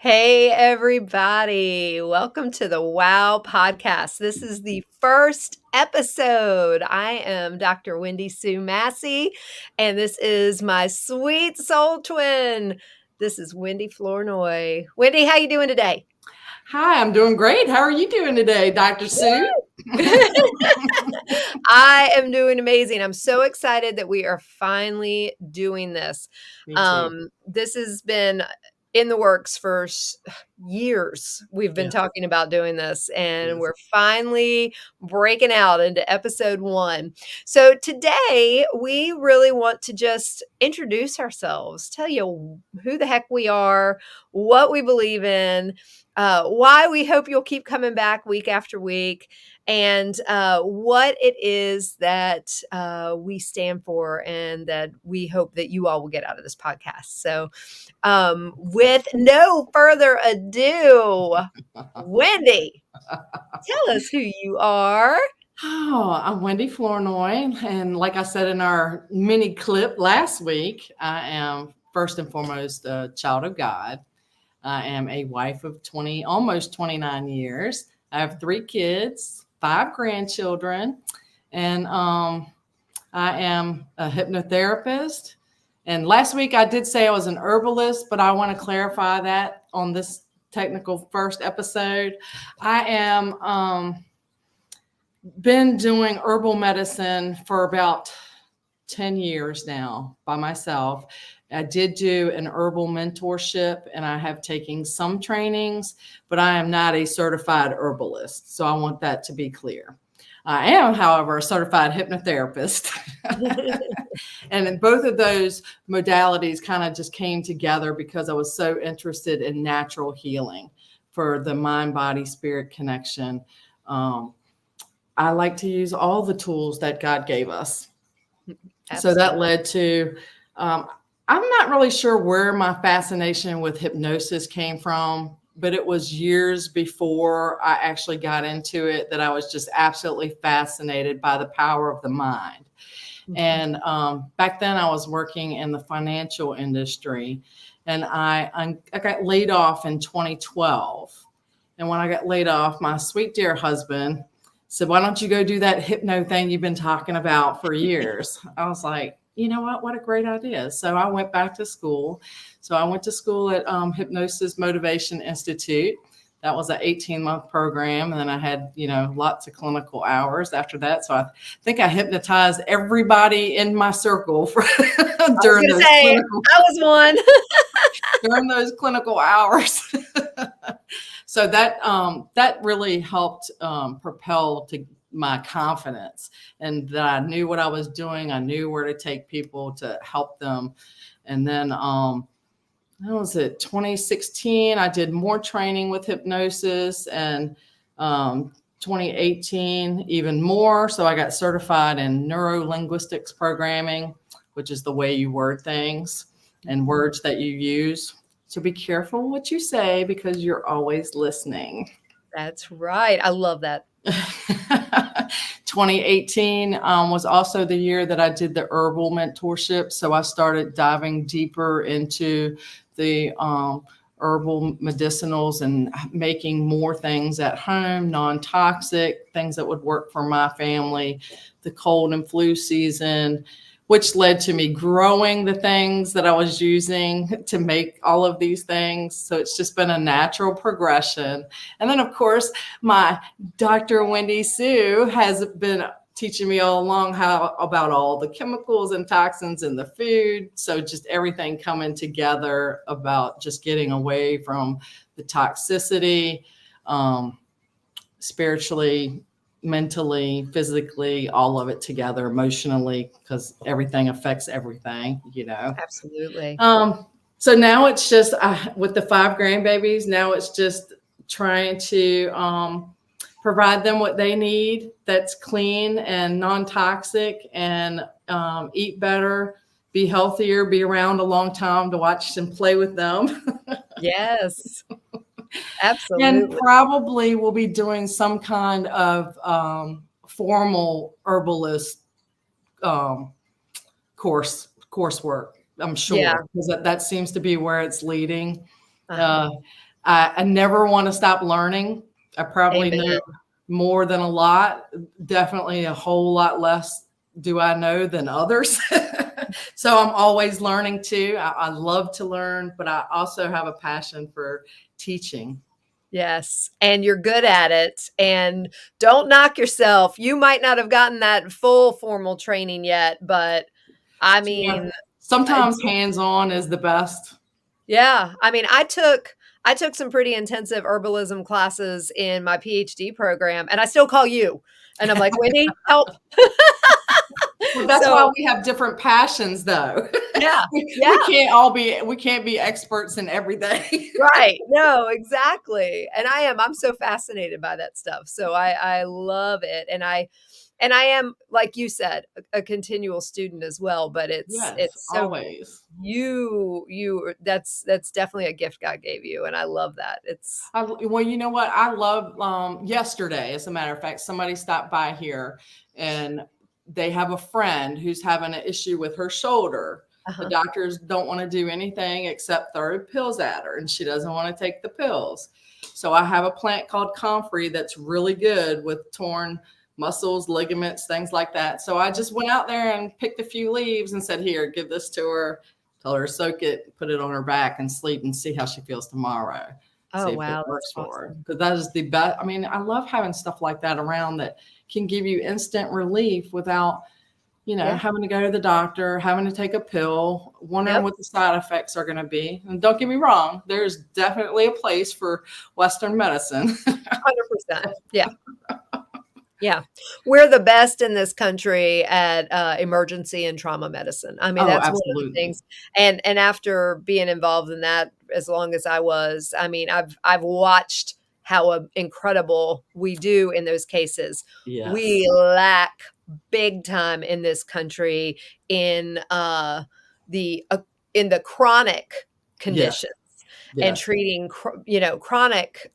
Hey, everybody. Welcome to the WOW podcast. This is the first episode. I am Dr. Wendy Sue Massey, and this is my sweet soul twin. This is Wendy Flournoy. Wendy, how you doing today? Hi, I'm doing great. How are you doing today, Dr. Sue? I am doing amazing. I'm so excited that we are finally doing this. Me too. This has been in the works for years. We've been Yes, talking about doing this, and yes. we're finally breaking out into episode 1. So today, we really want to just introduce ourselves, tell you who the heck we are, what we believe in, why we hope you'll keep coming back week after week, and what it is that we stand for and that we hope that you all will get out of this podcast. So with no further ado, Wendy, tell us who you are. Oh, I'm Wendy Flournoy. And like I said in our mini clip last week, I am first and foremost a child of God. I am a wife of almost 29 years. I have 3 kids, 5 grandchildren, and I am a hypnotherapist. And last week I did say I was an herbalist, but I want to clarify that on this technical first episode. I am been doing herbal medicine for about 10 years now by myself. I did do an herbal mentorship and I have taken some trainings, but I am not a certified herbalist. So I want that to be clear. I am, however, a certified hypnotherapist. And in both of those modalities kind of just came together because I was so interested in natural healing for the mind, body, spirit connection. I like to use all the tools that God gave us. Absolutely. So that led to, I'm not really sure where my fascination with hypnosis came from, but it was years before I actually got into it that I was just absolutely fascinated by the power of the mind. Mm-hmm. And back then I was working in the financial industry, and I got laid off in 2012. And when I got laid off, my sweet dear husband said, "Why don't you go do that hypno thing you've been talking about for years?" I was like, you know what a great idea. So I went back to school. So I went to school at Hypnosis Motivation Institute. That was an 18-month program. And then I had, lots of clinical hours after that. So I think I hypnotized everybody in my circle during those I was one. during those clinical hours. So that really helped propel to my confidence, and that I knew what I was doing. I knew where to take people to help them. And then that was it, 2016, I did more training with hypnosis, and 2018 even more. So I got certified in neuro-linguistics programming, which is the way you word things and words that you use. So be careful what you say because you're always listening. That's right. I love that. 2018 was also the year that I did the herbal mentorship. So I started diving deeper into the herbal medicinals and making more things at home, non-toxic, things that would work for my family, the cold and flu season, which led to me growing the things that I was using to make all of these things. So it's just been a natural progression. And then, of course, my Dr. Wendy Sue has been teaching me all along about all the chemicals and toxins in the food. So just everything coming together about just getting away from the toxicity, spiritually, mentally, physically, all of it together, emotionally, because everything affects everything, Absolutely. So now it's just with the 5 grandbabies, now it's just trying to provide them what they need that's clean and non-toxic, and eat better, be healthier, be around a long time to watch and play with them. Yes. Absolutely. And probably we'll be doing some kind of formal herbalist coursework, I'm sure, because that seems to be where it's leading. I never want to stop learning. I probably Amen. know more than a lot. Definitely a whole lot less do I know than others. So I'm always learning too. I love to learn, but I also have a passion for teaching. Yes, and you're good at it, and don't knock yourself. You might not have gotten that full formal training yet, but I Yeah. mean, Sometimes hands-on is the best. yeah, I mean, I took some pretty intensive herbalism classes in my PhD program, and I still call you, and I'm like, "Wendy, help." Well, that's why So, we have different passions though. yeah, We yeah. we can't be experts in everything. Right. No, exactly. And I'm so fascinated by that stuff. So I love it. And I am, like you said, a continual student as well, but Yes, it's so always. that's definitely a gift God gave you. And I love that. It's Well, you know what? I love yesterday, as a matter of fact, somebody stopped by here and they have a friend who's having an issue with her shoulder. The uh-huh. doctors don't want to do anything except throw pills at her, and she doesn't want to take the pills. So I have a plant called comfrey that's really good with torn muscles, ligaments, things like that. So I just went out there and picked a few leaves and said, "Here, give this to her. Tell her to soak it, put it on her back and sleep and see how she feels tomorrow." Oh See if it wow, that's works for her. awesome. Because that is the best. I mean, I love having stuff like that around that can give you instant relief without, Yeah. having to go to the doctor, having to take a pill, wondering Yep. what the side effects are going to be. And don't get me wrong, there's definitely a place for Western medicine. 100%. Yeah. Yeah. We're the best in this country at, emergency and trauma medicine. I mean, Oh, that's one of the absolutely. things, and after being involved in that as long as I was, I mean, I've watched how, incredible we do in those cases. We Yes. lack big time in this country in, the, in the chronic Yes. conditions and Yes. treating, chronic,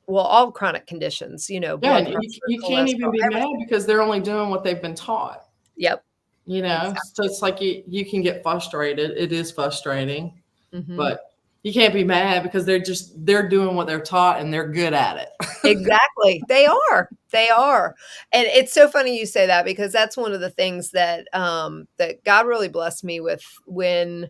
well, all chronic conditions, Yeah, blood and pressure, you can't even cholesterol, be mad everything. because they're only doing what they've been taught. Yep, So exactly. it's like you can get frustrated. It is frustrating, Mhm. but you can't be mad because they're doing what they're taught and they're good at it. Exactly. They are. And it's so funny you say that because that's one of the things that, that God really blessed me with when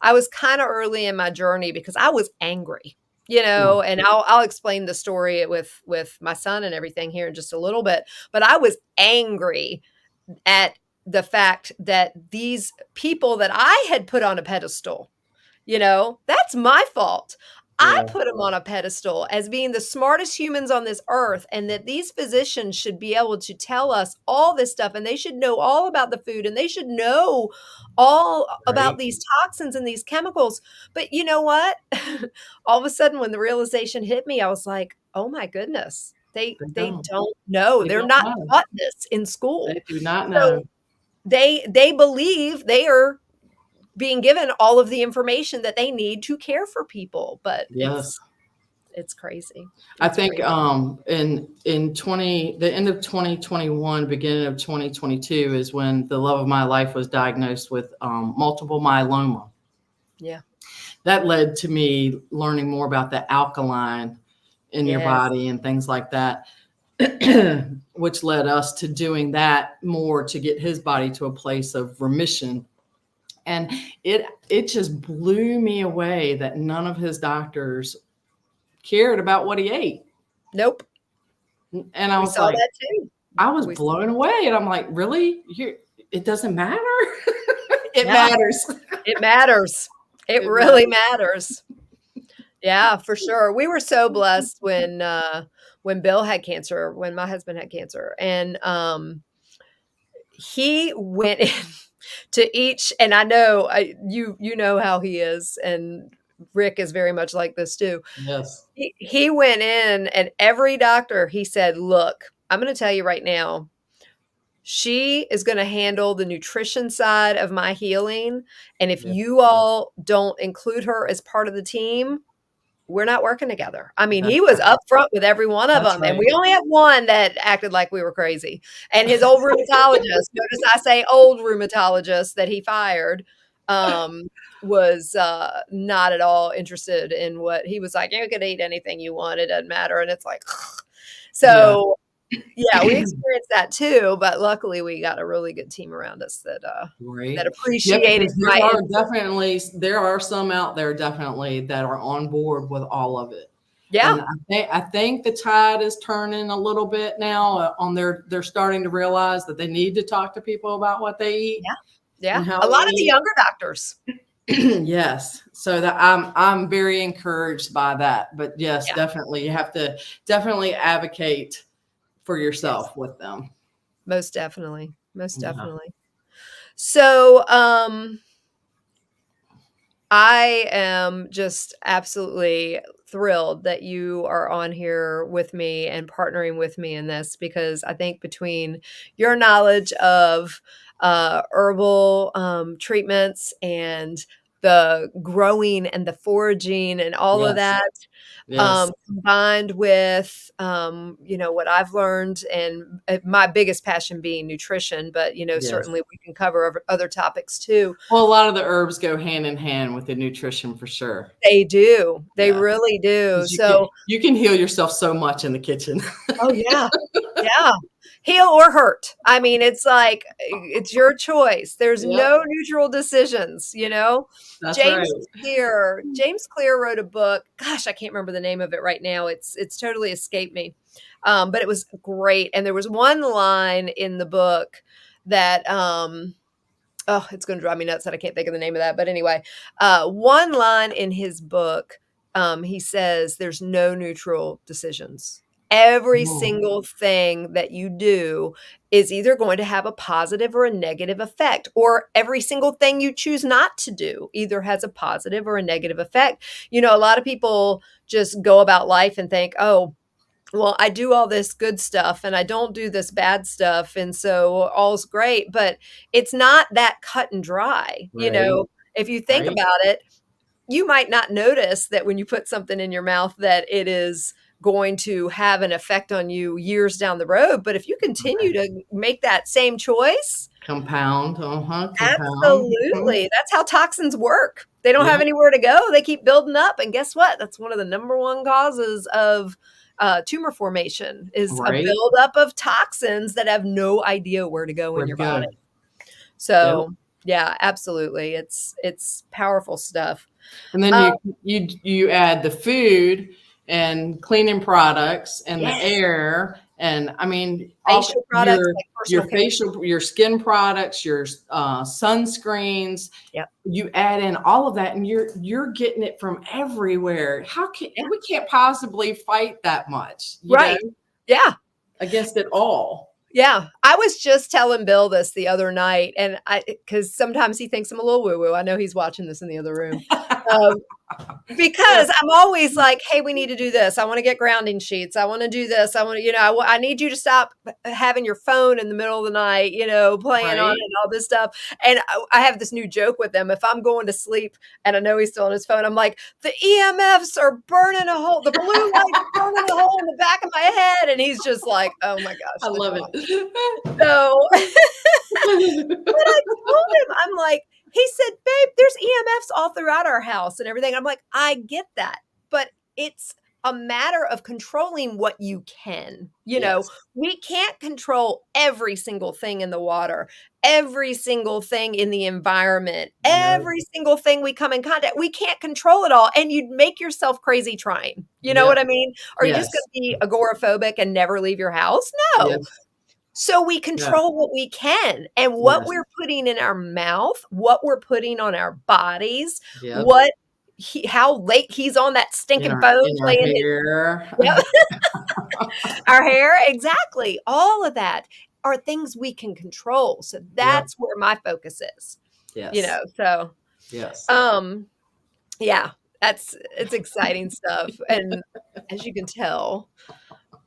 I was kinda early in my journey because I was angry, Yeah. and I'll explain the story with my son and everything here in just a little bit, but I was angry at the fact that these people that I had put on a pedestal, that's my fault. I Yeah. put them on a pedestal as being the smartest humans on this earth, and that these physicians should be able to tell us all this stuff, and they should know all about the food, and they should know all about Right. these toxins and these chemicals. But you know what? All of a sudden, when the realization hit me, I was like, "Oh my goodness, they They they don't. don't know. They They're don't not know. taught this in They school." do not So know. they believe they are being given all of the information that they need to care for people, but Yes. it's crazy. I It's think crazy. in the end of 2021, beginning of 2022 is when the love of my life was diagnosed with multiple myeloma. Yeah. That led to me learning more about the alkaline in your Yes. body and things like that, which led us to doing that more to get his body to a place of remission. And it just blew me away that none of his doctors cared about what he ate. Nope. And I We was saw like, that too. I was We saw blown away. And I'm like, really? It doesn't matter? It Yeah, matters. it matters. It It really matters. matters. Yeah, for sure. We were so blessed when Bill had cancer, when my husband had cancer, and, he went in to each, and I know you know how he is, and Rick is very much like this too. Yes. He went in, and every doctor, he said, "Look, I'm gonna tell you right now, she is gonna handle the nutrition side of my healing, and if Yeah. you all don't include her as part of the team, we're not working together." I mean, That's he was right. upfront with every one of That's them, and right. we only had one that acted like we were crazy, and his old rheumatologist, notice I say old rheumatologist that he fired, um, was not at all interested in what he was like. You could eat anything you want; it doesn't matter. And it's like, Yeah. so yeah, we experienced that too. But luckily, we got a really good team around us that Right. Yeah, appreciated because my input. there are some out there definitely that are on board with all of it. Yeah, And I think the tide is turning a little bit now on they're starting to realize that they need to talk to people about what they eat yeah, yeah. and how A they lot of the eat. younger doctors. Yes. So that I'm very encouraged by that. But yes, Yeah. definitely you have to definitely advocate for Yes. yourself with them. Most definitely. Most Yeah. definitely. So, I am just absolutely thrilled that you are on here with me and partnering with me in this because I think between your knowledge of herbal treatments and the growing and the foraging and all of Yes. that, Yes. combined with, what I've learned and my biggest passion being nutrition, but, Yes. certainly we can cover other topics too. Well, a lot of the herbs go hand in hand with the nutrition for sure. They do. They Yeah. really do. 'Cause So you can heal yourself so much in the kitchen. oh, yeah. Yeah. Heal or hurt. I mean, it's like, it's your choice. There's Yep, no neutral decisions, you know? that's right. James Clear wrote a book. Gosh, I can't remember the name of it right now. It's totally escaped me. But it was great, and there was one line in the book that, oh, it's gonna drive me nuts that I can't think of the name of that, but anyway, one line in his book, he says, "There's no neutral decisions. Every Oh, single thing that you do is either going to have a positive or a negative effect, or every single thing you choose not to do either has a positive or a negative effect." A lot of people just go about life and think, "Oh, well, I do all this good stuff and I don't do this bad stuff. And so all's great." But it's not that cut and dry. right, If you think right, about it, you might not notice that when you put something in your mouth that it is going to have an effect on you years down the road. But if you continue right. to make that same choice, Compound, compound. Mhm. absolutely. That's how toxins work. They don't have Yep, anywhere to go. They keep building up. And guess what? That's one of the number one causes of tumor formation is a right. buildup of toxins that have no idea where to go Where in to your body. go. Yep. So yeah, absolutely. It's powerful stuff. And then Um, you add the food and cleaning products and the yes, air and I mean all facial products like your personal care. facial your skin products, your sunscreens. Yep. You add in all of that and you're getting it from everywhere. How can Yeah. we can't possibly fight that much, Right. Yeah. against it all. Yeah, I was just telling Bill this the other night, and because sometimes he thinks I'm a little woo woo. I know he's watching this in the other room. Um, Yeah, Because I'm always like, "Hey, we need to do this. I wanna get grounding sheets. I wanna do this. I wanna," I need you to stop having your phone in the middle of the night, playing on it right. and all this stuff. And I have this new joke with him. If I'm going to sleep and I know he's still on his phone, I'm like, "The EMFs are burning a hole. The blue light's burning a hole in the back of my head." And he's just like, "Oh my I gosh, the love drama." it. So but I told him, I'm like, he said, "Babe, there's EMFs all throughout our house and everything." I'm like, "I get that, but it's a matter of controlling what you can." Yes. We can't control every single thing in the water, every single thing in the environment, No. every single thing we come in contact. We can't control it all, and you'd make yourself crazy trying. You know Yep. what I mean? Are you just gonna Yes. be agoraphobic and never leave your house? No. Yes. So we Yeah. control what we can, and what Yes. we're putting in our mouth, what we're putting on our bodies, Yep. what how late he's on that stinking phone In our playing his hair. yep, our hair, exactly. All of that are things we can control. So Yep. that's where my focus is, Yes. so, Yes. um, yeah, it's exciting stuff, and as you can tell,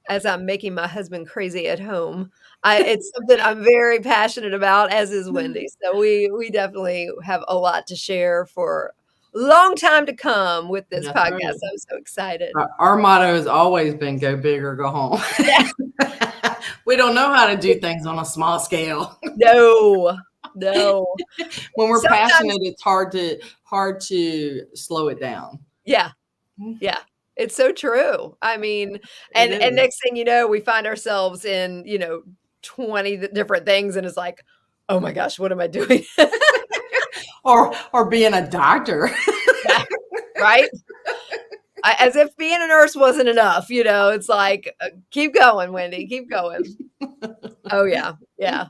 as I'm making my husband crazy at home. It's something I'm very passionate about, as is Wendy. So we definitely have a lot to share for a long time to come with this That's podcast. right. I'm so excited. Our motto has always been go big or go home. Yeah. We don't know how to do things on a small scale. No. No. When we're Sometimes passionate, it's hard to slow it down. yeah, yeah. It's so true. I mean, It and is. next thing you know, we find ourselves in, 20 different things, and it's like, "Oh my gosh, what am I doing?" Or being a doctor. Yeah, right? As if being a nurse wasn't enough, it's like, "Keep going, Wendy, keep going." Oh, yeah, yeah.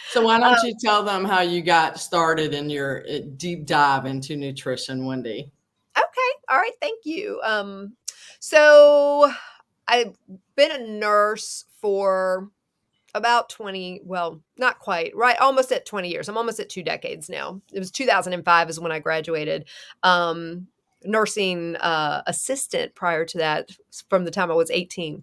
So why Um, don't you tell them how you got started in your deep dive into nutrition, Wendy? okay, alright, thank you. So I've been a nurse for about 20, well, not quite, right, almost at 20 years. I'm almost at 2 decades now. It was 2005 is when I graduated. Um, Nursing, assistant prior to that from the time I was 18.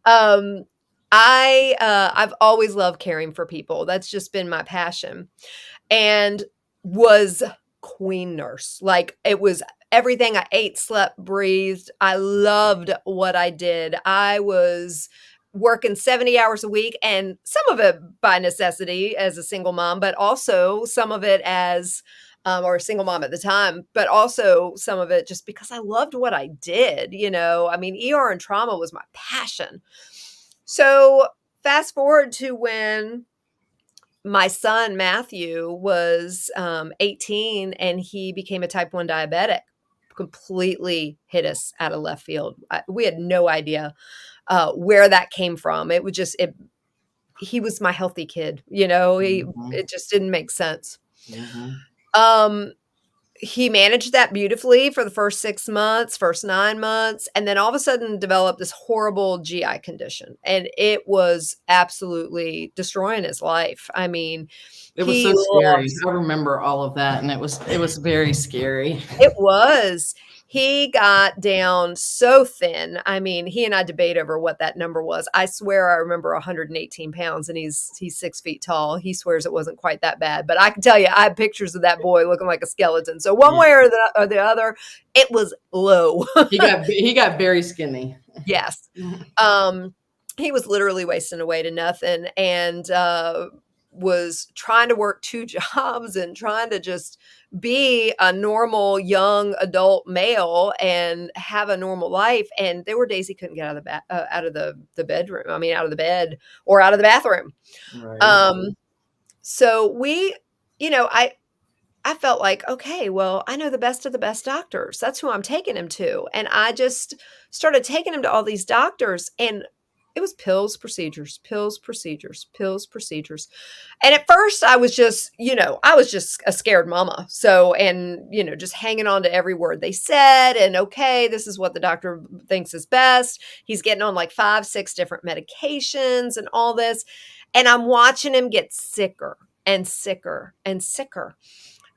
Um, I've always loved caring for people. That's just been my passion, and was queen nurse. Like, it was everything I ate, slept, breathed. I loved what I did. I was working 70 hours a week, and some of it by necessity as a single mom, but also some of it as or a single mom at the time, but also some of it just because I loved what I did, I mean, ER and trauma was my passion. So, fast forward to when my son Matthew was 18 and he became a type 1 diabetic. Completely hit us out of left field. We had no idea where that came from. It was just he was my healthy kid, Mhm, it just didn't make sense. mhm. Um, he managed that beautifully for the first 6 months, first 9 months, and then all of a sudden developed this horrible GI condition, and it was absolutely destroying his life. I mean, It was he so scary. lost I remember all of that, and it was very scary. it was. He got down so thin. I mean, he and I debate over what that number was. I swear I remember 118 pounds, and he's 6 feet tall. He swears it wasn't quite that bad, but I can tell you, I have pictures of that boy looking like a skeleton. So one Yeah. way or the other, it was low. He got very skinny. Yes. Mhm. Um, he was literally wasting away to nothing, and, was trying to work 2 jobs and trying to just be a normal young adult male and have a normal life, and there were days he couldn't get out of the bedroom, I mean, out of the bed or out of the bathroom. Right. Um, so I felt like, "Okay, well, I know the best of the best doctors. That's who I'm taking him to." And I just started taking him to all these doctors, and it was pills, procedures, pills, procedures, pills, procedures. And at first, I was just a scared mama. So, and, just hanging on to every word they said. And okay, this is what the doctor thinks is best. He's getting on like 5, 6 different medications and all this. And I'm watching him get sicker and sicker and sicker.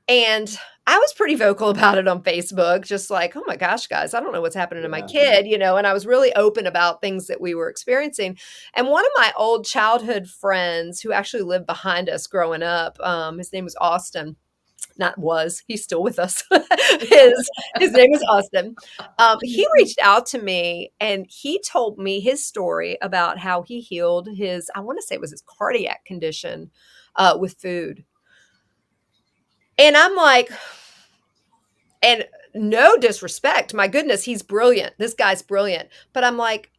And I was pretty vocal about it on Facebook, just like, "Oh my gosh, guys, I don't know what's happening to my Yeah. kid," and I was really open about things that we were experiencing. And one of my old childhood friends who actually lived behind us growing up, his name was Austin. Not was, he's still with us. His name is Austin. He reached out to me and he told me his story about how he healed his, I wanna say it was his cardiac condition, with food. And I'm like, and no disrespect, my goodness, he's brilliant. This guy's brilliant. But I'm like,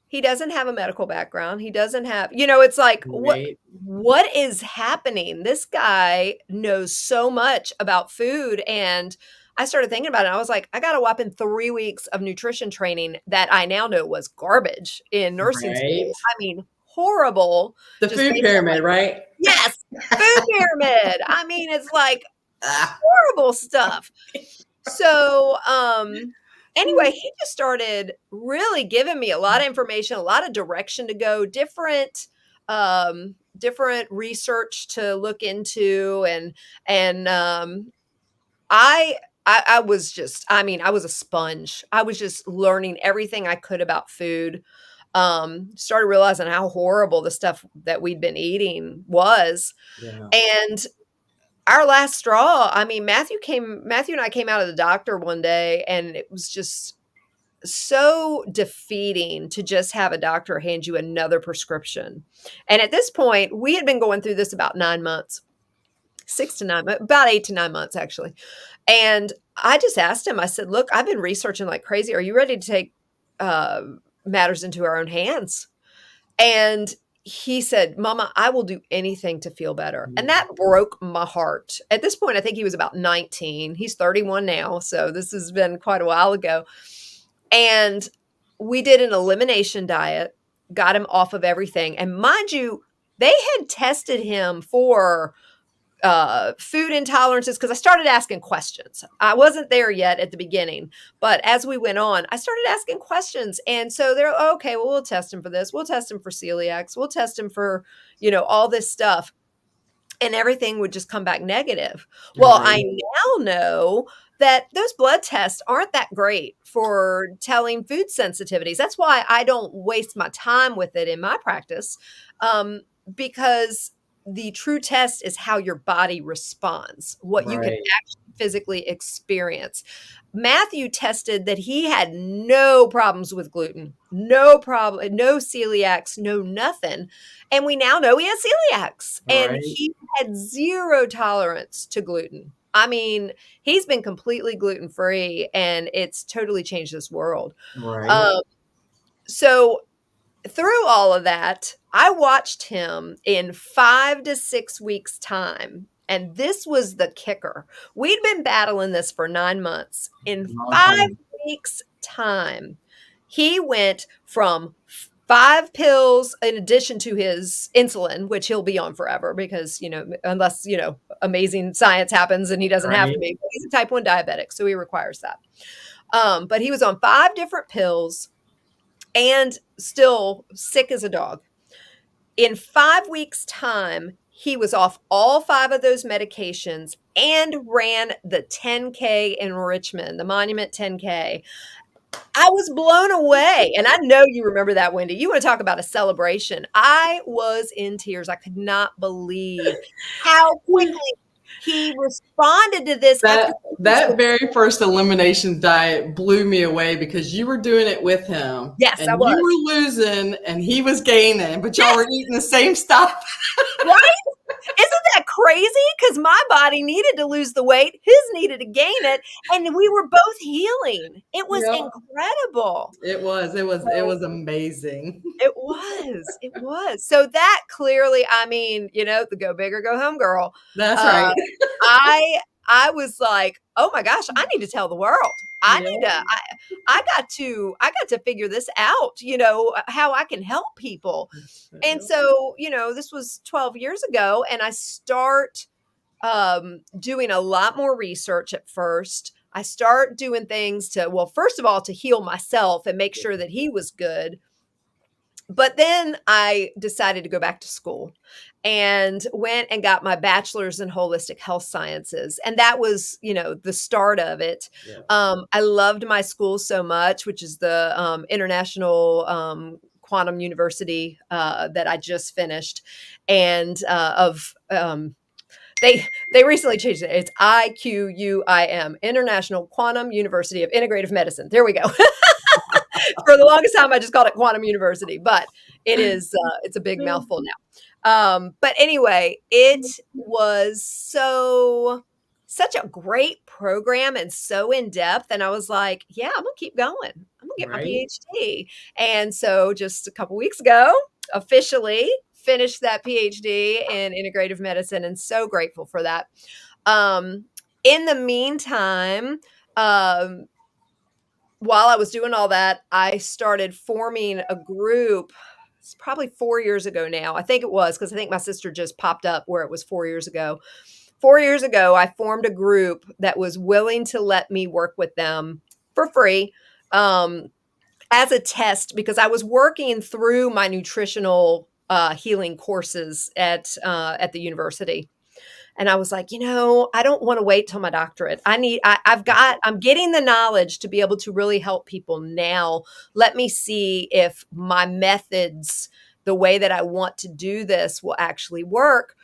he doesn't have a medical background. He doesn't have, it's like, Right. what is happening? This guy knows so much about food. And I started thinking about it. I was like, I got a whopping 3 weeks of nutrition training that I now know was garbage in nursing Right. school. I mean, horrible, The just food based on pyramid, right? yes, food pyramid. I mean, it's like Ah. horrible stuff. So, anyway, he just started really giving me a lot of information, a lot of direction to go, different research to look into, and I I was just, I mean, I was a sponge. I was just learning everything I could about food. Started realizing how horrible the stuff that we'd been eating was, Yeah. and our last straw, I mean, Matthew and I came out of the doctor one day, and it was just so defeating to just have a doctor hand you another prescription. And at this point, we had been going through this about 9 months. about 8 to 9 months, actually. And I just asked him, I said, look, I've been researching like crazy. Are you ready to take uh, matters into our own hands? And he said, Mama, I will do anything to feel better. And that broke my heart. At this point, I think he was about 19. He's 31 now. So this has been quite a while ago. And we did an elimination diet, got him off of everything. And mind you, they had tested him for food intolerances because I started asking questions. I wasn't there yet at the beginning, but as we went on, I started asking questions. And so they're okay, well, we'll test him for this. We'll test him for celiacs. We'll test him for, all this stuff. And everything would just come back negative. Well, I Right. now know that those blood tests aren't that great for telling food sensitivities. That's why I don't waste my time with it in my practice, um, because the true test is how your body responds, what you can Right. actually physically experience. Matthew tested that he had no problems with gluten, no problem, no celiacs, no nothing. And we now know he has celiacs and Right. he had zero tolerance to gluten. I mean, he's been completely gluten free and it's totally changed this world. Right. Um, so through all of that, I watched him in 5 to 6 weeks' time. And this was the kicker. We'd been battling this for 9 months. In Long five time. weeks' time, he went from 5 pills in addition to his insulin, which he'll be on forever because, unless, amazing science happens and he doesn't have to Right. be. He's a type 1 diabetic, so he requires that. But he was on 5 different pills and still sick as a dog. In 5 weeks' time, he was off all 5 of those medications and ran the 10K in Richmond, the Monument 10K. I was blown away. And I know you remember that, Wendy. You want to talk about a celebration. I was in tears. I could not believe how quickly he responded to this after That very first elimination diet blew me away because you were doing it with him yes, and I you was. were losing and he was gaining, but y'all were Yes, eating the same stuff. right? Isn't that crazy? Because my body needed to lose the weight, his needed to gain it, and we were both healing. It was Yep. incredible. It was amazing. It was. So that clearly, I mean, the go big or go home girl. That's Uh, right. I I was like, oh my gosh, I need to tell the world. I Yeah. need to. I got to figure this out. How I can help people. And so, this was 12 years ago, and I start doing a lot more research at first. I start doing things to, well, first of all, to heal myself and make sure that he was good. But then I decided to go back to school and went and got my bachelor's in holistic health sciences. And that was, the start of it. Yeah. I loved my school so much, which is the International Quantum University that I just finished. And they recently changed it. It's IQUIM, International Quantum University of Integrative Medicine. There we go. For the longest time, I just called it Quantum University, but it's a big mouthful now. But anyway, it was such a great program and so in depth. And I was like, yeah, I'm gonna keep going. I'm gonna get my Right. PhD. And so just a couple weeks ago, officially finished that PhD in integrative medicine, and so grateful for that. In the meantime, um, while I was doing all that, I started forming a group. It's probably 4 years ago now. I think it was because I think my sister just popped up where it was 4 years ago. 4 years ago, I formed a group that was willing to let me work with them for free, um, as a test because I was working through my nutritional healing courses at the university. And I was like, I don't want to wait till my doctorate. I'm getting the knowledge to be able to really help people now. Let me see if my methods, the way that I want to do this, will actually work.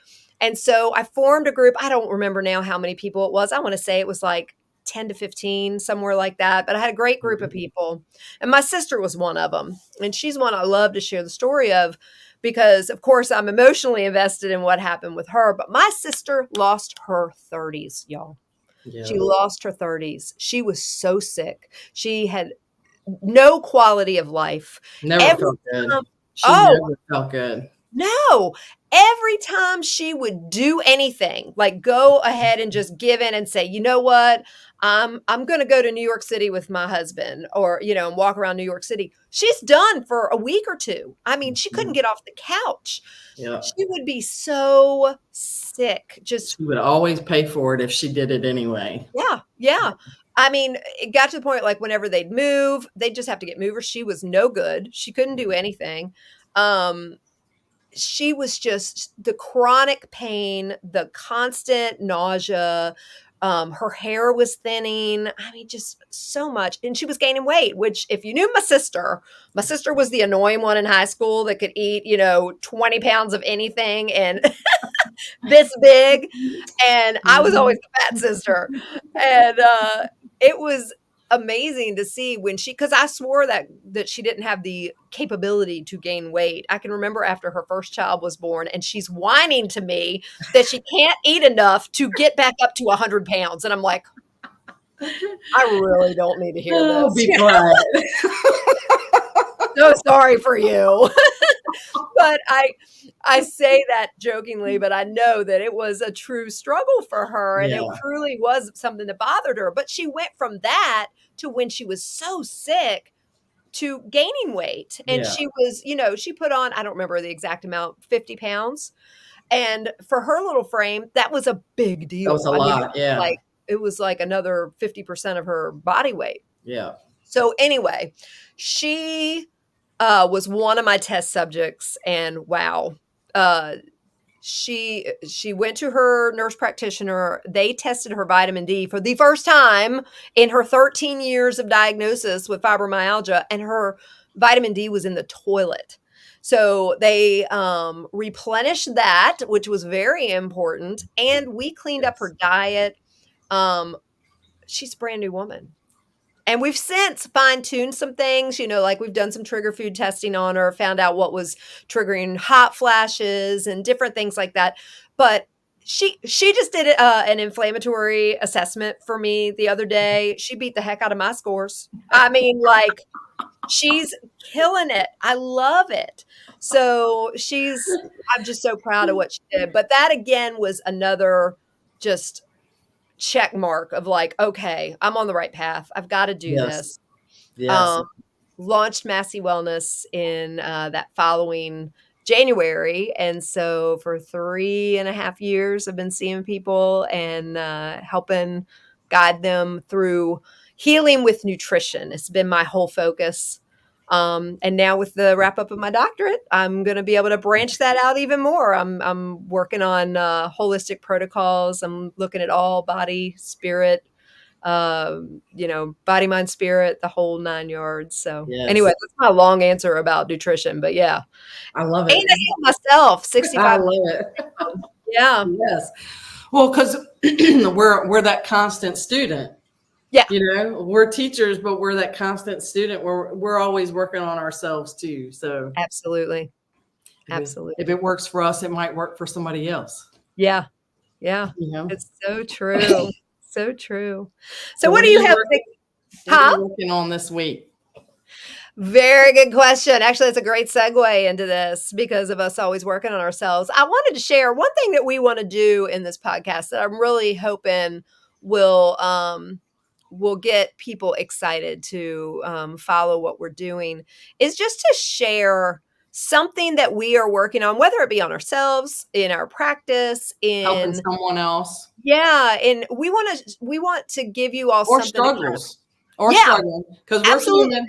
And so I formed a group. I don't remember now how many people it was. I want to say it was like 10 to 15, somewhere like that. But I had a great group of people. And my sister was one of them. And she's one I love to share the story of because of course I'm emotionally invested in what happened with her. But my sister lost her 30s, y'all. She Yeah. lost her 30s. She was so sick. She had no quality of life. Never Every felt good. time, She oh, never felt good. no. Every time she would do anything, like go ahead and just give in and say, "You know what? I'm gonna go to New York City with my husband," or, and walk around New York City. She's done for a week or 2. I mean, she couldn't Mhm. get off the couch. Yeah. She would be so sick, just She would always pay for it if she did it anyway. yeah, yeah. I mean, it got to the point, like, whenever they'd move, they'd just have to get movers. She was no good. She couldn't do anything. Um, she was just the chronic pain, the constant nausea. Her hair was thinning. I mean, just so much. And she was gaining weight, which, if you knew my sister was the annoying one in high school that could eat, 20 pounds of anything and this big. And I was always Mhm. the fat sister. And it was amazing to see when because I swore that she didn't have the capability to gain weight. I can remember after her first child was born and she's whining to me that she can't eat enough to get back up to 100 pounds. And I'm like, I really don't need to hear Oh, this. be quiet. So sorry for you. But I say that jokingly, but I know that it was a true struggle for her, and it Yeah. truly was something that bothered her. But she went from that to when she was so sick to gaining weight. And Yeah. she was, she put on, I don't remember the exact amount, 50 pounds. And for her little frame, that was a big That was deal. a I mean, lot. Yeah. it was like another 50% of her body weight. Yeah. So anyway, she was one of my test subjects, and wow, uh, she went to her nurse practitioner. They tested her vitamin D for the first time in her 13 years of diagnosis with fibromyalgia, and her vitamin D was in the toilet. So they replenished that, which was very important, and we cleaned up her Yes. diet. Um, she's a brand new woman. And we've since fine-tuned some things, like we've done some trigger food testing on her, found out what was triggering hot flashes and different things like that. But she just did an inflammatory assessment for me the other day. She beat the heck out of my scores. I mean, like, she's killing it. I love it. So I'm just so proud of what she did. But that again was another just check mark of like, okay, I'm on the right path. I've got to do Yes. this. Yes. Um, Launched Massey Wellness in that following January. And so for 3.5 years, I've been seeing people and helping guide them through healing with nutrition. It's been my whole focus. And now with the wrap up of my doctorate, I'm going to be able to branch that out even more. I'm working on holistic protocols. I'm looking at all body, spirit, body, mind, spirit, the whole 9 yards. So anyway, Yes. that's my long answer about nutrition. But yeah, I love ain't it. I heal myself, I 65 love it. pounds. Yeah, Yes. Well, because we're that constant student. yeah, We're teachers, but we're that constant student. We're always working on ourselves too. So absolutely, if absolutely. it works for us, it might work for somebody else. Yeah, yeah, You know. it's so true, so true. So So what what do are you you have? working? What are Huh? you working on this week? Very good question. Actually, it's a great segue into this because of us always working on ourselves. I wanted to share one thing that we want to do in this podcast that I'm really hoping will will get people excited to follow what we're doing is just to share something that we are working on, whether it be on ourselves, in our practice, Helping in someone else yeah, and we want to give you all or something to kind of struggles or yeah, struggling because we're absolutely. human.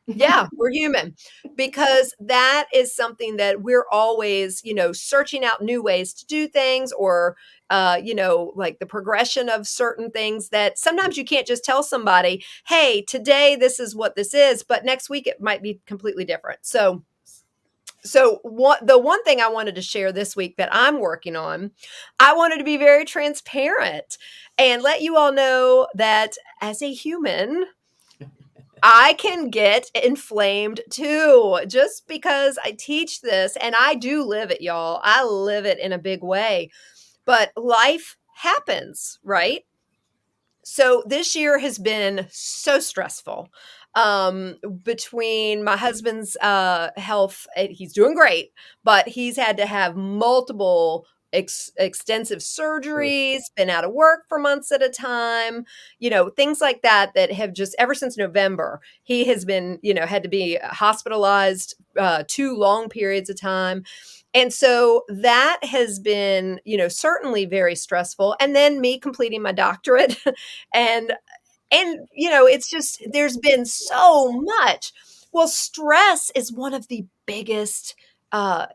Yeah, we're human because that is something that we're always, searching out new ways to do things or, like the progression of certain things that sometimes you can't just tell somebody, hey, today this is what this is, but next week it might be completely different. So what the one thing I wanted to share this week that I'm working on, I wanted to be very transparent and let you all know that as a human, I can get inflamed too, just because I teach this and I do live it, y'all. I live it in a big way. But life happens, right? So this year has been so stressful. Between my husband's health, he's doing great, but he's had to have multiple extensive Sure. surgeries, been out of work for months at a time, things like that that have just ever since November, he has been, had to be hospitalized 2 long periods of time. And so that has been, certainly very stressful. And then me completing my doctorate and it's just there's been so much. Well, stress is one of the biggest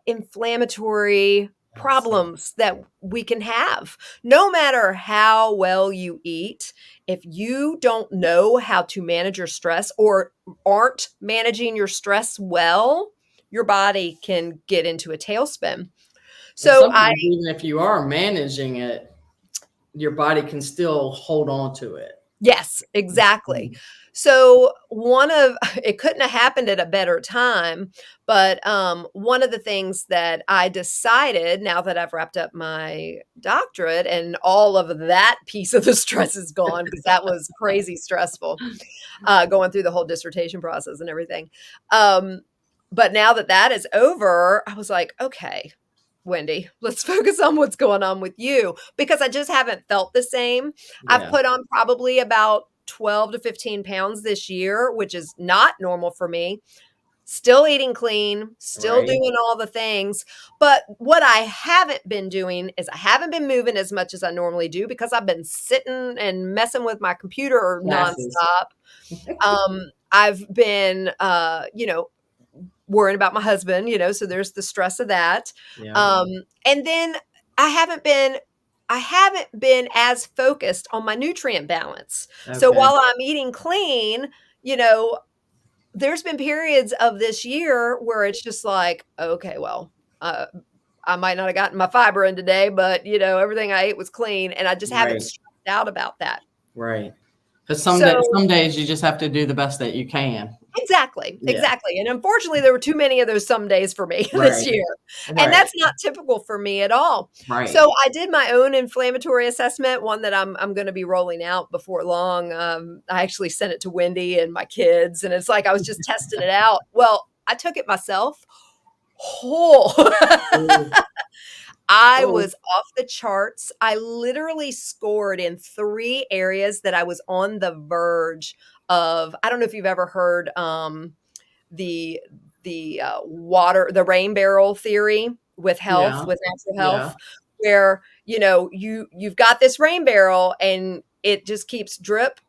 inflammatory Absolutely. problems that we can have. No matter how well you eat, if you don't know how to manage your stress or aren't managing your stress well, your body can get into a tailspin. And So I sometimes even if you are managing it, your body can still hold on to it. Yes, exactly. Mhm. So one of it couldn't have happened at a better time, but one of the things that I decided now that I've wrapped up my doctorate and all of that piece of the stress is gone because that was crazy stressful, going through the whole dissertation process and everything. Um, but now that that is over, I was like, okay, Wendy, let's focus on what's going on with you because I just haven't felt the same. I've Yeah. put on probably about 12 to 15 pounds this year, which is not normal for me. Still eating clean, still Right. doing all the things. But what I haven't been doing is I haven't been moving as much as I normally do because I've been sitting and messing with my computer Classes. nonstop. I've been, worrying about my husband, so there's the stress of that. Yeah. Um, and then I haven't been I haven't been as focused on my nutrient balance. So Okay. while I'm eating clean, you know, there's been periods of this year where it's just like, okay, well, uh, I might not have gotten my fiber in today, but everything I ate was clean, and I just haven't Right. stressed out about that. Right. Because So some days you just have to do the best that you can. exactly, Yeah. exactly, and unfortunately, there were too many of those some days for me this Right. year, and Right. that's not typical for me at all. Right. So I did my own inflammatory assessment, one that I'm gonna be rolling out before long. I actually sent it to Wendy and my kids, and it's like I was just testing it out. Well, I took it myself. Oh, Oh, I oh, was off the charts. I literally scored in 3 areas that I was on the verge of. I don't know if you've ever heard, the the rain barrel theory with health, yeah. with natural Yeah. health, where, you've got this rain barrel and it just keeps drip,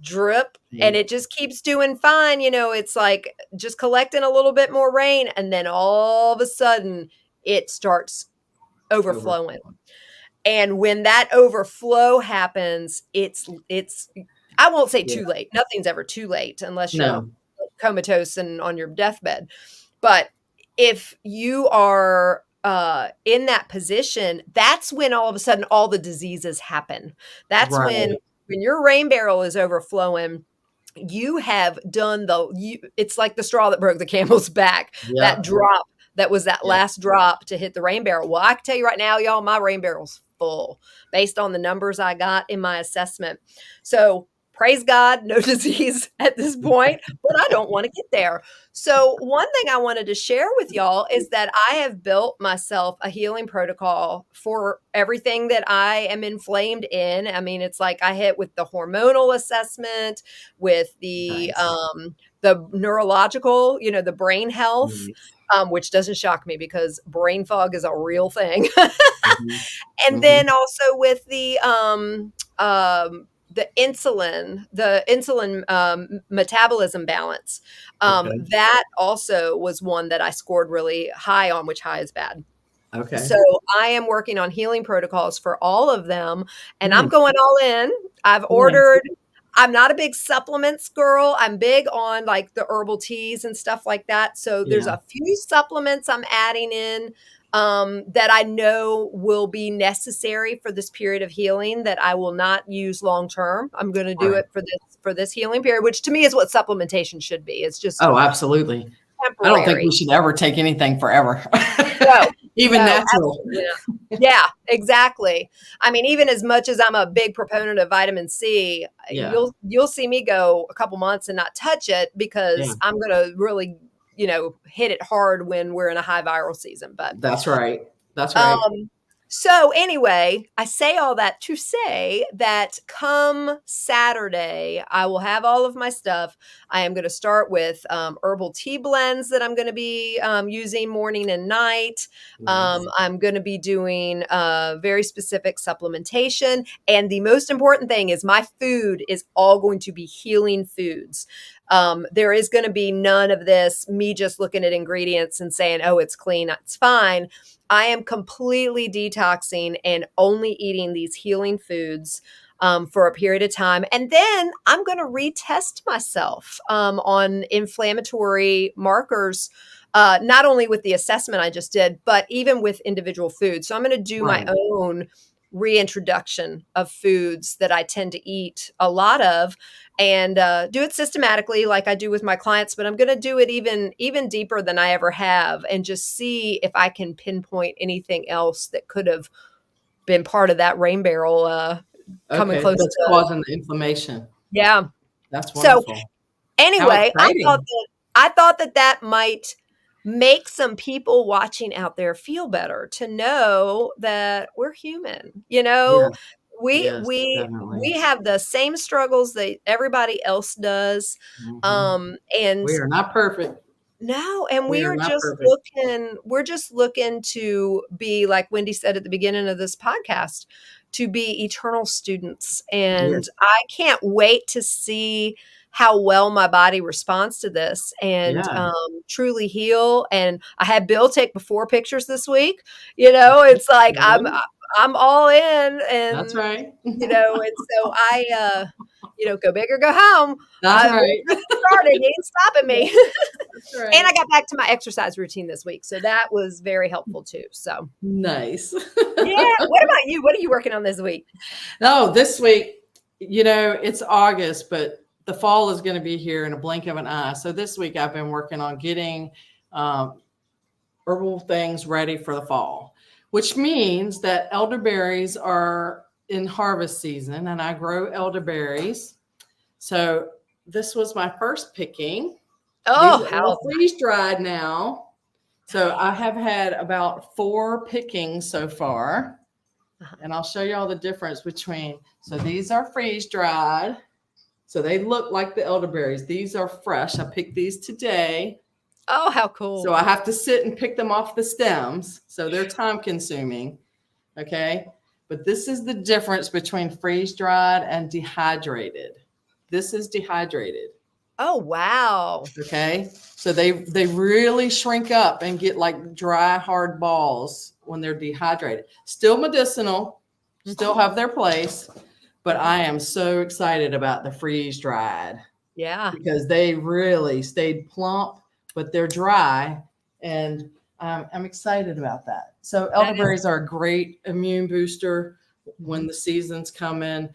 drip, and Right. it just keeps doing fine, it's like just collecting a little bit more rain, and then all of a sudden, it starts overflowing. Overflow. And when that overflow happens, it's I won't say Yeah. too late. Nothing's ever too late unless you're No. comatose and on your deathbed. But if you are in that position, that's when all of a sudden all the diseases happen. That's when Right. your rain barrel is overflowing, you have done it's like the straw that broke the camel's back. That Yep. drop that was that Yep. last drop to hit the rain barrel. Well, I can tell you right now, y'all, my rain barrel's full based on the numbers I got in my assessment. So praise God, no disease at this point, but I don't want to get there. So, one thing I wanted to share with y'all is that I have built myself a healing protocol for everything that I am inflamed in. I mean, it's like I hit with the hormonal assessment, with Nice. the neurological, the brain health, Nice. which doesn't shock me because brain fog is a real thing. Mhm. And then Mhm. also with the insulin metabolism balance. Okay. That also was one that I scored really high on, which high is bad. Okay. So I am working on healing protocols for all of them, and I'm Nice. going all in. I've Nice. ordered I'm not a big supplements girl. I'm big on like the herbal teas and stuff like that. So there's Yeah. a few supplements I'm adding in that I know will be necessary for this period of healing that I will not use long term. I'm going to do Right. it for this for this healing period, which to me is what supplementation should be. It's just Oh, absolutely. I don't think we temporary. should ever take anything forever. No, Even no, natural. absolutely not. Yeah, exactly. I mean, even as much as I'm a big proponent of vitamin C, Yeah. you'll see me go a couple months and not touch it Yeah. because I'm going to really, hit it hard when we're in a high viral season. But That's right. That's right. um, so anyway, I say all that to say that come Saturday, I will have all of my stuff. I am going to start with herbal tea blends that I'm going to be using morning and night. Nice. I'm going to be doing very specific supplementation. And the most important thing is my food is all going to be healing foods. There is going to be none of this, me just looking at ingredients and saying, oh, it's clean, it's fine. I am completely detoxing and only eating these healing foods for a period of time. And then I'm going to retest myself on inflammatory markers, not only with the assessment I just did, but even with individual foods. So I'm going to do my Right. own reintroduction of foods that I tend to eat a lot of and do it systematically like I do with my clients, but I'm going to do it even deeper than I ever have and just see if I can pinpoint anything else that could have been part of that rain barrel coming Okay. close That's to. causing the inflammation. Yeah. That's So wonderful. How anyway, exciting. I thought that might make some people watching out there feel better to know that we're human. Yeah. We Yes, we definitely. we have the same struggles that everybody else does. Mhm. And We are not perfect. no, and We we are are not just perfect. looking to be, like Wendy said at the beginning of this podcast, to be eternal students. And Yes. I can't wait to see how well my body responds to this and Yeah. truly heal. And I had Bill take before pictures this week. It's like Right. I'm all in, That's and right. and so I go big or go home. That's We're right. just started. You ain't stopping Yeah, me. that's And I right. got back to my exercise routine this week, so that was very helpful too. So, Nice. yeah. What about you? What are you working on this week? No, this week, it's August, but the fall is going to be here in a blink of an eye. So this week I've been working on getting um, herbal things ready for the fall, which means that elderberries are in harvest season and I grow elderberries. So this was my first picking. These Oh, are how all freeze dried now. So I have had about 4 pickings so far. uh-huh. And I'll show you all the difference between. So these are freeze dried. So they look like the elderberries. These are fresh. I picked these today. Oh, how So cool. I have to sit and pick them off the stems. So they're time consuming. Okay. But this is the difference between freeze dried and dehydrated. This is dehydrated. Oh, wow. Okay. So they really shrink up and get like dry, hard balls when they're dehydrated. Still medicinal, still have their place, but I am so excited about the freeze dried Yeah. because they really stayed plump, but they're dry, and I'm excited about that. So That is, elderberries are a great immune booster when mhm. the seasons come in.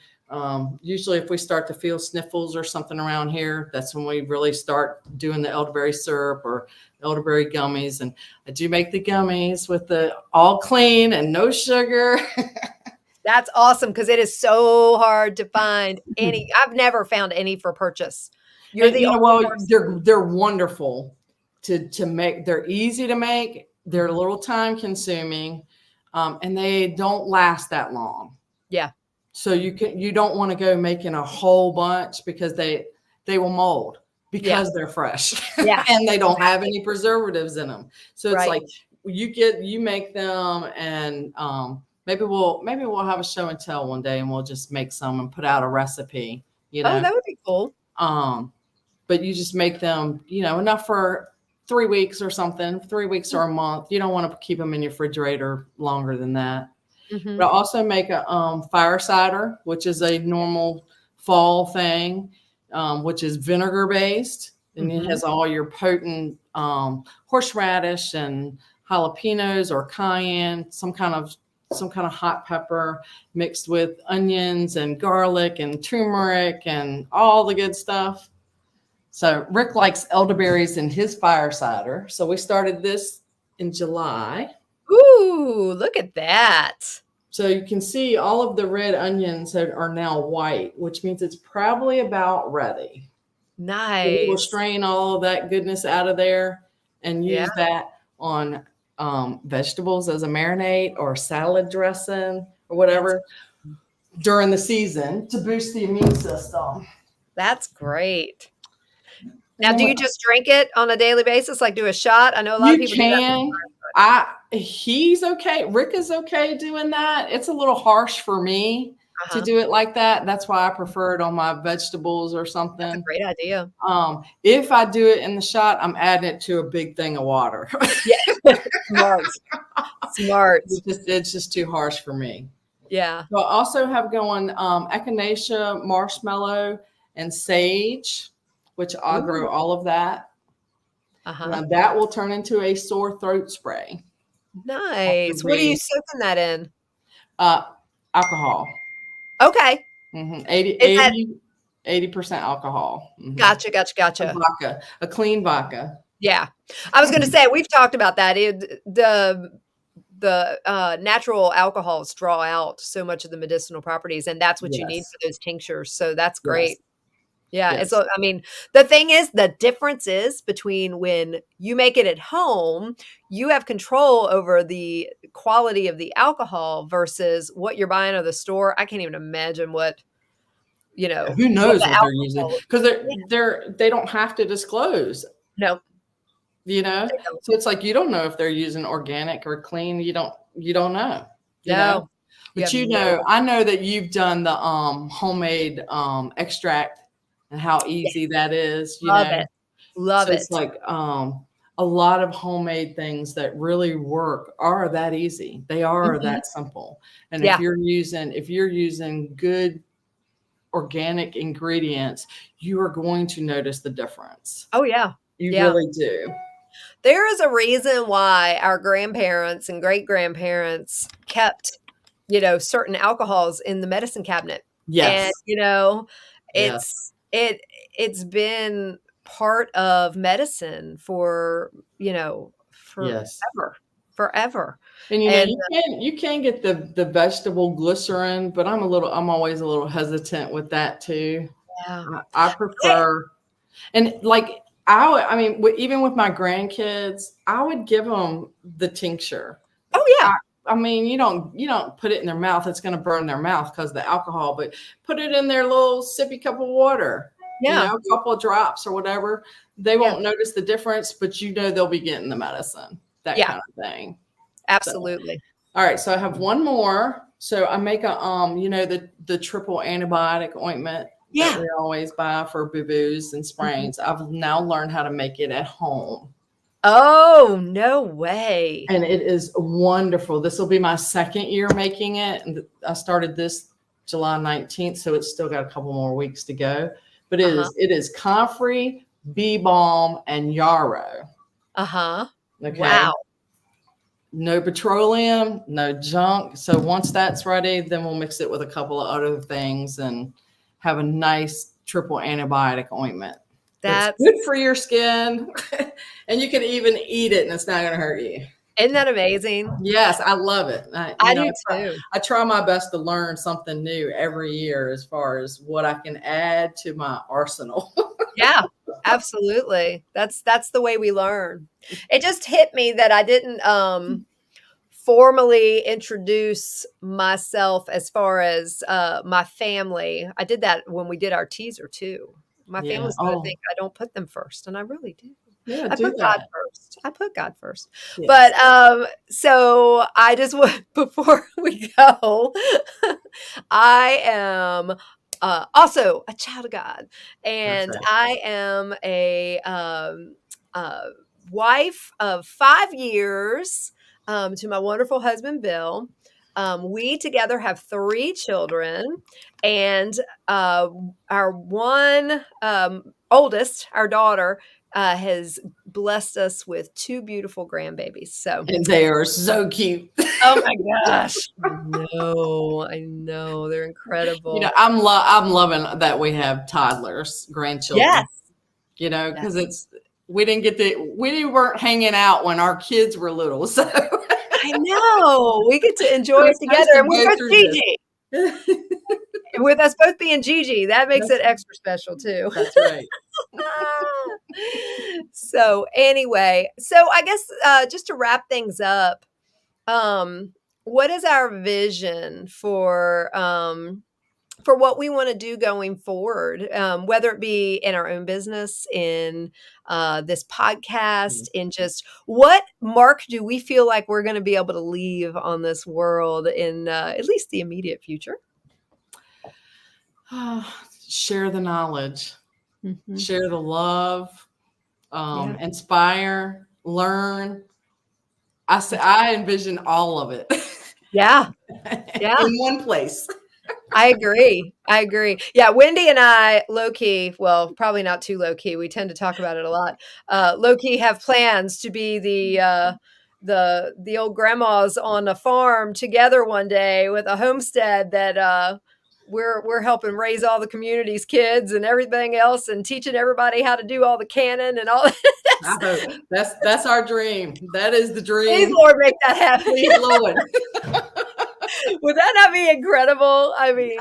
Usually, if we start to feel sniffles or something around here, that's when we really start doing the elderberry syrup or elderberry gummies. And I do make the gummies with the all clean and no sugar. That's awesome because it is so hard to find any. I've never found any for purchase. You're And the only well, person. they're wonderful to make. They're easy to make. They're a Mhm. little time consuming, and they don't last that long. Yeah. So you don't want to go making a whole bunch because they will mold Yeah. because they're fresh Yeah. and they don't have Exactly. any preservatives in them. So it's Right. like you make them, and maybe we'll have a show and tell one day and we'll just make some and put out a recipe, you Oh, know. that would be cool. Um, but you just make them, enough for 3 weeks or something, 3 weeks or a month. You don't want to keep them in your refrigerator longer than that. Mm-hmm. But I also make a fire cider, which is a normal fall thing, which is vinegar based, and it Mm-hmm. has all your potent horseradish and jalapenos or cayenne, some kind of some kind of hot pepper mixed with onions and garlic and turmeric and all the good stuff. So Rick likes elderberries in his fire cider. So we started this in July. Ooh, look at that. So you can see all of the red onions are now white, which means it's probably about ready. So we will Nice. strain all of that goodness out of there and Yeah. use that on vegetables as a marinade or salad dressing or That's whatever during the season to boost the immune system. that's great. And Now, then do you just drink it on a daily basis, like do a shot? I know a lot of you people do that. can. He's okay. Rick is okay doing that. It's a little harsh for me to Uh-huh. do it like that. That's why I prefer it on my vegetables or That's a something. great idea. If I do it in the shot, I'm adding it to a big thing of water. Yeah. Smart. Smart. It's just too harsh for me. Yeah. So I also have going echinacea, marshmallow, and sage, which I'll grow Ooh. all of that. Uh-huh. Now that will turn into a sore throat spray after Nice. What are you we soaking that in? uh, alcohol. Okay. 80, Is that 80% alcohol. gotcha, gotcha, A gotcha. vodka, a clean vodka. Yeah. I was gonna say, we've talked about that. The natural alcohols draw out so much of the medicinal properties, and that's what you need Yes, for those tinctures, so that's yes, great. Yeah, it's yes. a I mean, the thing is, the difference is between when you make it at home, you have control over the quality of the alcohol versus what you're buying at the store. I can't even imagine Who what knows the what they're using? alcohol. Because Yeah, they don't have to disclose. no, You know, they don't. so it's like you don't know if they're using organic or clean. You don't know. You know, No, you but have no. I know that you've done the homemade extract and how easy Yes, that is. love it, love So it's it. like a lot of homemade things that really work are that easy. They are Mhm. that simple. And Yeah. if you're using good organic ingredients, you are going to notice the difference. Oh, yeah. You Yeah. really do. There is a reason why our grandparents and great-grandparents kept, certain alcohols in the medicine cabinet. And, Yes. Yes. it's been part of medicine for, Yes. forever, forever. And And you can get the vegetable glycerin, but I'm always a little hesitant with that too. yeah. I prefer and like I mean even with my grandkids, I would give them the tincture. Oh, I, yeah. I mean, you don't put it in their mouth. It's going to burn their mouth because of the alcohol. But put it in their little sippy cup of water. Yeah. A couple of drops or whatever. They Yeah. won't notice the difference, but they'll be getting the medicine. That Yeah. kind of thing. So, Absolutely. all right. So I have one more. So I make the triple antibiotic ointment that Yeah. we always buy for boo-boos and Mhm. sprains. I've now learned how to make it at home. Oh, no way. And it is wonderful. This will be my second year making it. And I started this July 19th, so it's still got a couple more weeks to go. But it Uh-huh. is it is comfrey, bee balm, and yarrow. Uh-huh. Okay. Wow. No petroleum, no junk. So once that's ready, then we'll mix it with a couple of other things and have a nice triple antibiotic ointment that's That's good for your skin. And you can even eat it and it's not going to hurt you. Isn't that amazing? Yes, I love it. I, you I know, do I try, too. I try my best to learn something new every year as far as what I can add to my arsenal. Yeah, absolutely. That's the way we learn. It just hit me that I didn't, formally introduce myself as far as, my family. I did that when we did our teaser too. My Yeah. family's gonna Oh, think I don't put them first, and I really do. yeah, I do put God that. first. I put God first. Yes. But, so I just want before we go, I am, also a child of God, and Okay. I am a wife of 5 years, to my wonderful husband, Bill. We together have 3 children, and our one oldest, our daughter, has blessed us with 2 beautiful grandbabies. So, And they are so cute. oh my gosh, I know, they're incredible. I'm loving that we have toddlers, grandchildren. Yes, Because yes. we weren't hanging out when our kids were little, so I know. We get to so enjoy it it's nice together, to and we're go both through this. Gigi. With us both being Gigi, that makes it That's extra special too. that's right. So anyway, I guess just to wrap things up, what is our vision for what we want to do going forward, whether it be in our own business, in this podcast, in just what mark do we feel like we're going to be able to leave on this world in at least the immediate future? Share the knowledge, Mhm. share the love, Yeah. inspire, learn. I envision all of it Yeah. Yeah. in one place. I agree. I agree. Yeah, Wendy and I, low key, well, probably not too low key. We tend to talk about it a lot. Low key have plans to be the old grandmas on a farm together one day with a homestead that we're helping raise all the community's kids and everything else, and teaching everybody how to do all the cannon and all that. I hope that's our dream. That is the Please, dream. Lord, make that happen. Please, Lord. Would that not be incredible? I mean,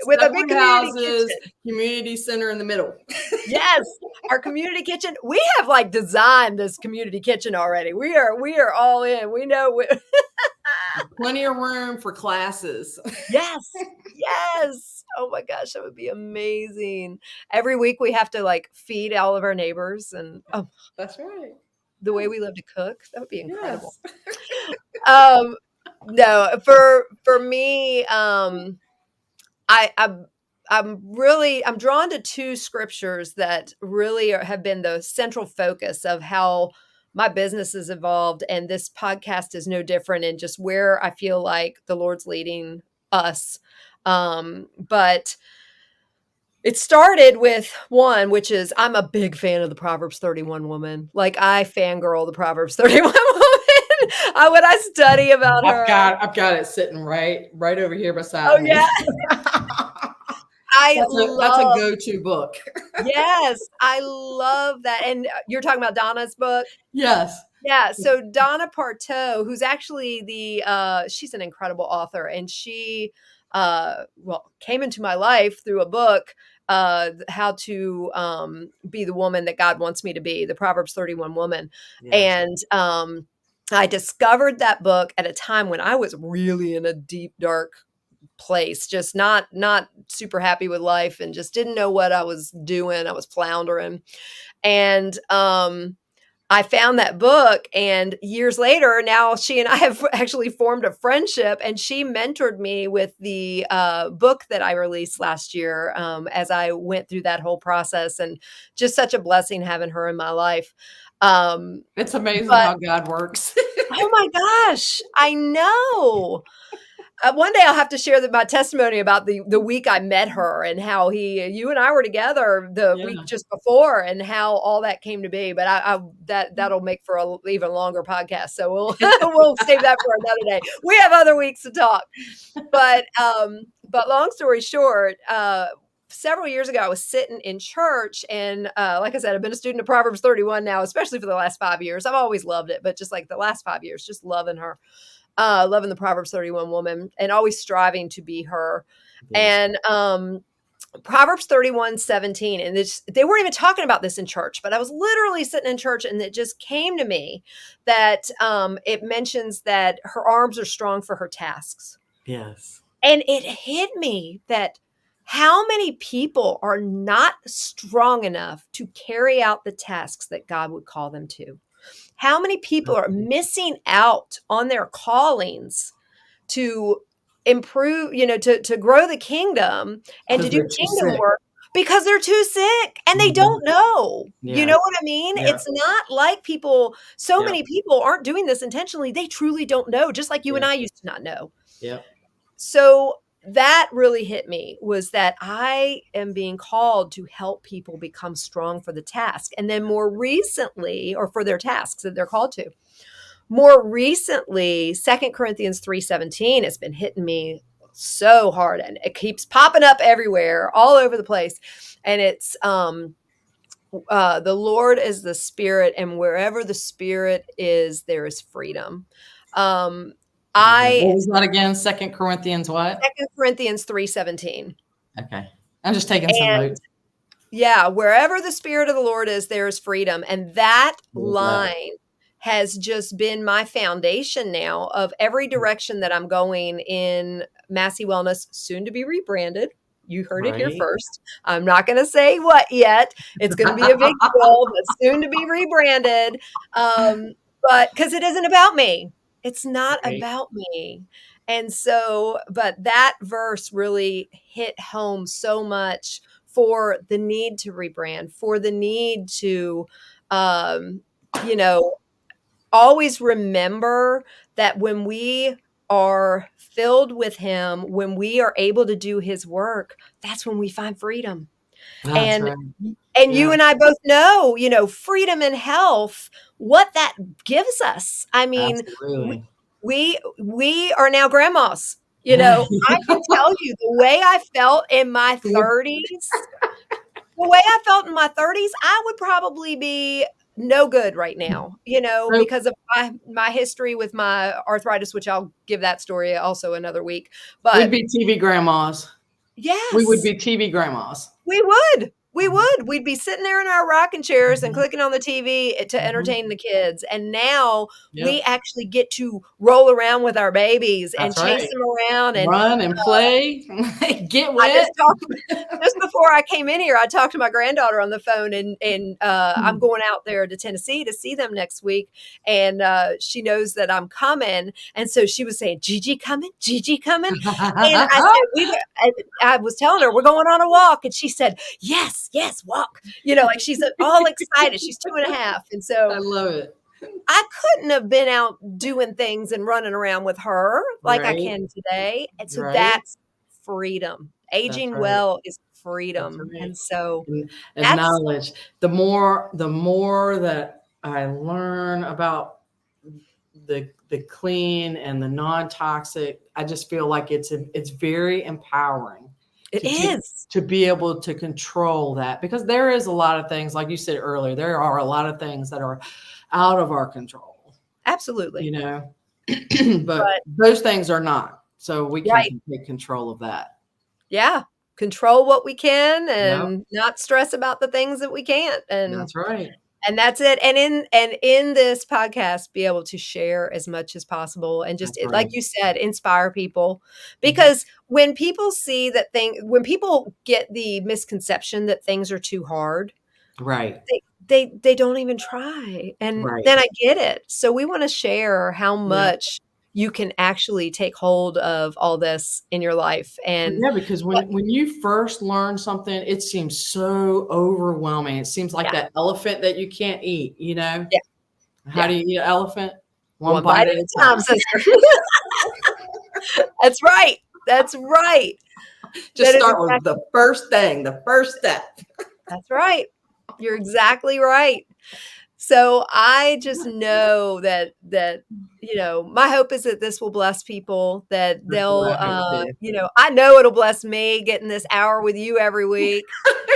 with a big Separate community houses, kitchen. community center in the middle. Yes, our community kitchen. We have like designed this community kitchen already. We are all in. We know. Plenty of room for classes. Yes, yes. Oh my gosh, that would be amazing. Every week we have to like feed all of our neighbors, and That's right. the way we love to cook, that would be incredible. Yes. Um, no, for me, I'm drawn to 2 scriptures that really have been the central focus of how my business has evolved, and this podcast is no different in just where I feel like the Lord's leading us. But it started with one, which is I'm a big fan of the Proverbs 31 woman. Like I fangirl the Proverbs 31 woman. When I study about her. I've got it sitting right over here beside me. Yeah. That's a go-to book. Yes, I love that. And you're talking about Donna's book? Yes. Yeah, so Donna Parteau, who's actually she's an incredible author, and she came into my life through a book, how to be the woman that God wants me to be, the Proverbs 31 woman. Yes. And I discovered that book at a time when I was really in a deep, dark place, just not super happy with life, and just didn't know what I was doing. I was floundering. And I found that book, and years later, now she and I have actually formed a friendship, and she mentored me with the book that I released last year, as I went through that whole process, and just such a blessing having her in my life. It's amazing how God works. Oh my gosh, I know. One day I'll have to share my testimony about the week I met her, and how you and I were together the week just before, and how all that came to be. But that'll make for an even longer podcast. So we'll save that for another day. We have other weeks to talk. But long story short, several years ago, I was sitting in church, and like I said, I've been a student of Proverbs 31 now, especially for the last 5 years. I've always loved it, but just like the last 5 years, just loving her. Loving the Proverbs 31 woman, and always striving to be her. Yes. And Proverbs 31:17, and they weren't even talking about this in church, but I was literally sitting in church, and it just came to me that it mentions that her arms are strong for her tasks. Yes. And it hit me that how many people are not strong enough to carry out the tasks that God would call them to? How many people are missing out on their callings to improve, to grow the kingdom and to do kingdom work because they're too sick and they don't know. Yeah. You know what I mean? Yeah. It's not like many people aren't doing this intentionally. They truly don't know, just like you and I used to not know. Yep. So that really hit me, was that I am being called to help people become strong for the task. And then more recently, or for their tasks that they're called to. More recently, 2 Corinthians 3:17 has been hitting me so hard, and it keeps popping up everywhere, all over the place. And it's the Lord is the Spirit, and wherever the Spirit is, there is freedom. Um, Okay. I What was that again? 2 Corinthians what? 2 Corinthians 3:17. Okay. I'm just taking some And notes. yeah, wherever the Spirit of the Lord is, there is freedom. And that Love that. line has just been my foundation now of every direction that I'm going in Massey Wellness, soon to be rebranded. You heard it here Right. first. I'm not going to say what yet. It's going to be a big deal, but soon to be rebranded. But because it isn't about me, it's not Right. about me. And so, but that verse really hit home so much for the need to rebrand, for the need to, um, you know, always remember that when we are filled with Him, when we are able to do His work, that's when we find freedom. That's And right. you Yeah. and I both know, freedom and health, what that gives us. I mean, we Absolutely. we are now grandmas. Right. I can tell you the way I felt in my 30s, the way I felt in my 30s, I would probably be no good right now, So because of my history with my arthritis, which I'll give that story also another week. we'd But be TV grandmas. We would yes, be TV grandmas. we would. We Mhm. would. We'd be sitting there in our rocking chairs and Mhm. clicking on the TV to Mhm. entertain the kids. And now we Yep. actually get to roll around with our babies and That's chase right. them around. And Run and play, get I wet. just before I came in here, I talked to my granddaughter on the phone, and I'm going out there to Tennessee to see them next week, and she knows that I'm coming, and so she was saying, "Gigi coming, Gigi coming," and I said, I was telling her we're going on a walk, and she said, "Yes, yes, walk." Like she's all excited. She's 2.5, and I so love it. I couldn't have been out doing things and running around with her like I Right. can today. And so Right. that's freedom. That's Aging right. well is That's freedom. right. And so And that's knowledge. The more that I learn about the clean and the non-toxic, I just feel like it's very empowering it is. to be able to control that, because there is a lot of things, like you said earlier, there are a lot of things that are out of our control, Absolutely. you know. But But those things are not. So we can right. take control of that. Yeah. Control what we can Yep, and not stress about the things that we can't. that's right. And that's it. And in this podcast, be able to share as much as possible and just, That's right. like you said, inspire people. Mhm. Because when people see when people get the misconception that things are too hard, Right. they don't even try. And Right. then I get it. So we want to share how Yeah. much you can actually take hold of all this in your life. Well, And yeah, because what, when you first learn something, it seems so overwhelming. It seems like yeah, that elephant that you can't eat, you know? yeah, How yeah. do you eat an elephant? One One bite bite at at a a time, time. sister. That's right. That's right. Just That is start with exactly the first thing, the first step. That's right. You're exactly right. So I just know that my hope is that this will bless people, that That's what they'll, I hope too. I know it'll bless me getting this hour with you every week.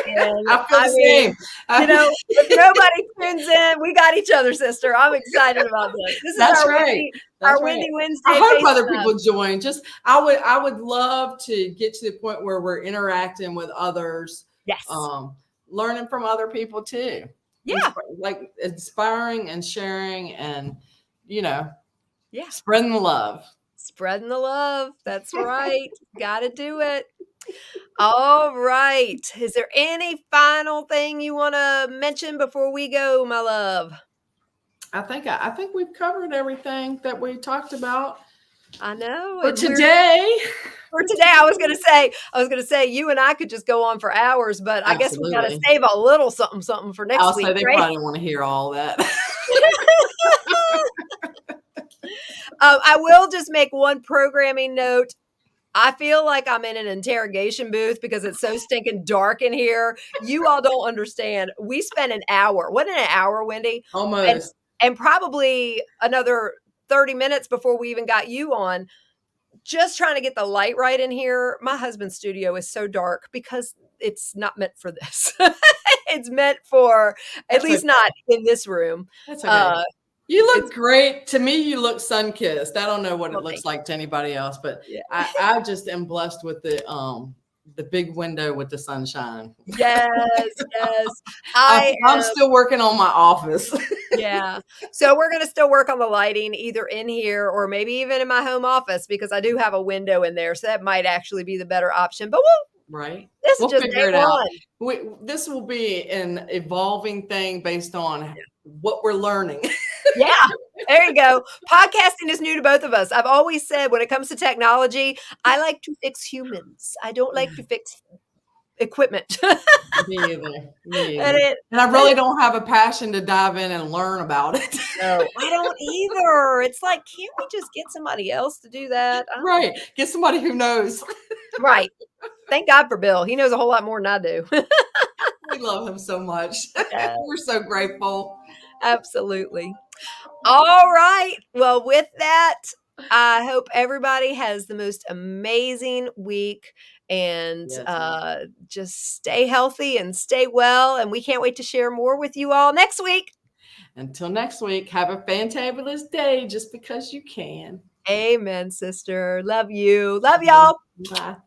And I feel I the mean, same. I if nobody tunes in, we got each other, sister. I'm excited about this. This is That's our right. Wendy, That's our right. Wendy I Wednesday hope other FaceTime. people join. Just I would love to get to the point where we're interacting with others, Yes. um, learning from other people too. Yeah. Like inspiring and sharing and you know, Yeah. spreading the love. Spreading the love. That's right. Got to do it. All right. Is there any final thing you want to mention before we go, my love? I think we've covered everything that we talked about I know. for And today. for today, I was gonna say you and I could just go on for hours, but I guess we gotta Absolutely. save a little something something for next I'll say week, they right? probably don't want to hear all that. I will just make one programming note. I feel like I'm in an interrogation booth because it's so stinking dark in here. You all don't understand. We spent an hour. Wasn't it an hour, Wendy? And Almost. and probably another 30 minutes before we even got you on, just trying to get the light right in here. My husband's studio is so dark because it's not meant for this. It's meant for, at That's least okay. not in this room. That's okay. Uh, You it's look great. To me, you look sun-kissed. I don't know what it well, thank looks like to anybody else, but you. I just am blessed with the big window with the sunshine. Yes, yes. I'm, I I'm am. still working on my office. Yeah. So we're gonna still work on the lighting either in here or maybe even in my home office because I do have a window in there, so that might actually be the better option. But Right. this is We'll just day figure it out. one. This will be an evolving thing based on what we're learning. Yeah. There you go. Podcasting is new to both of us. I've always said when it comes to technology, I like to fix humans. I don't like to fix equipment. Me either. Me And either. it And I really don't have a passion to dive in and learn about it. no, I don't either. It's like, can't we just get somebody else to do that? I don't Right. Get somebody who knows. right. Thank God for Bill. He knows a whole lot more than I do. We love him so much. Yeah, We're so grateful. absolutely. All right. Well, with that, I hope everybody has the most amazing week and Yes, ma'am. just stay healthy and stay well. And we can't wait to share more with you all next week. Until next week, have a fantabulous day just because you can. Amen, sister. Love you. Love y'all. Bye.